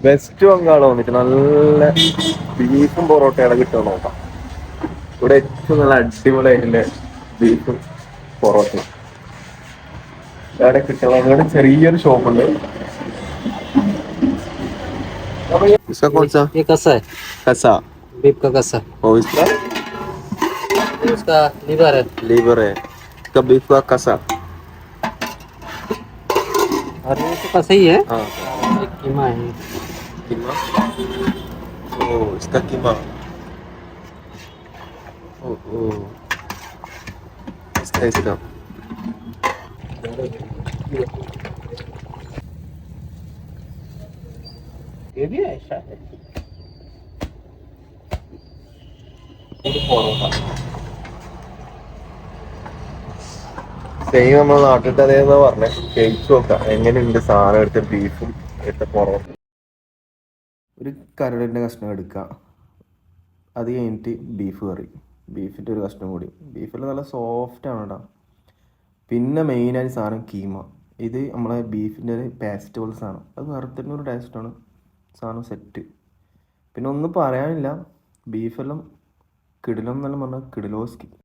West Bengal വന്നിട്ട് നല്ല ബീഫും പൊറോട്ടയാണ് കിട്ടുക നോക്കാം. ഇവിടെ ഏറ്റവും നല്ല അടിപൊളിയായിട്ടുള്ള ബീഫും പൊറോട്ടയും ഇവിടെ കിട്ടുക. ഇവിടെ ചെറിയൊരു ഷോപ്പുണ്ട്. इसका कौन सा? ये कसा है, कसा? बीफ का कसा। और इसका ये उसका लीवर है। लीवर है, इसका बीफ का कसा। और ये तो कसा ही है। हाँ एक कीमा है। कीमा, ओ इसका कीमा, ओ ओ इसका ये भी ऐसा है। സെയിം നമ്മുടെ നാട്ടിലത്തെ അതേന്ന് പറഞ്ഞേ. കഴിച്ചു നോക്കാം എങ്ങനെയുണ്ട് സാധനം. എടുത്ത ബീഫും എടുത്ത പൊറോട്ട. ഒരു കരടിൻ്റെ കഷ്ണം എടുക്കുക. അത് കഴിഞ്ഞിട്ട് ബീഫ് കറി, ബീഫിൻ്റെ ഒരു കഷ്ണം കൂടി. ബീഫെല്ലാം നല്ല സോഫ്റ്റാണ് കേട്ടോ. പിന്നെ മെയിനായിട്ട് സാധനം കീമ. ഇത് നമ്മളെ ബീഫിൻ്റെ ഒരു പേസ്റ്റ് പോലെ സാധനം. അത് വേറെ തന്നെ ഒരു ടേസ്റ്റാണ്. സാധനം സെറ്റ്. പിന്നെ ഒന്നും പറയാനില്ല, ബീഫെല്ലാം കിടിലം എന്നെല്ലാം പറഞ്ഞാൽ കിടിലോസ്കി.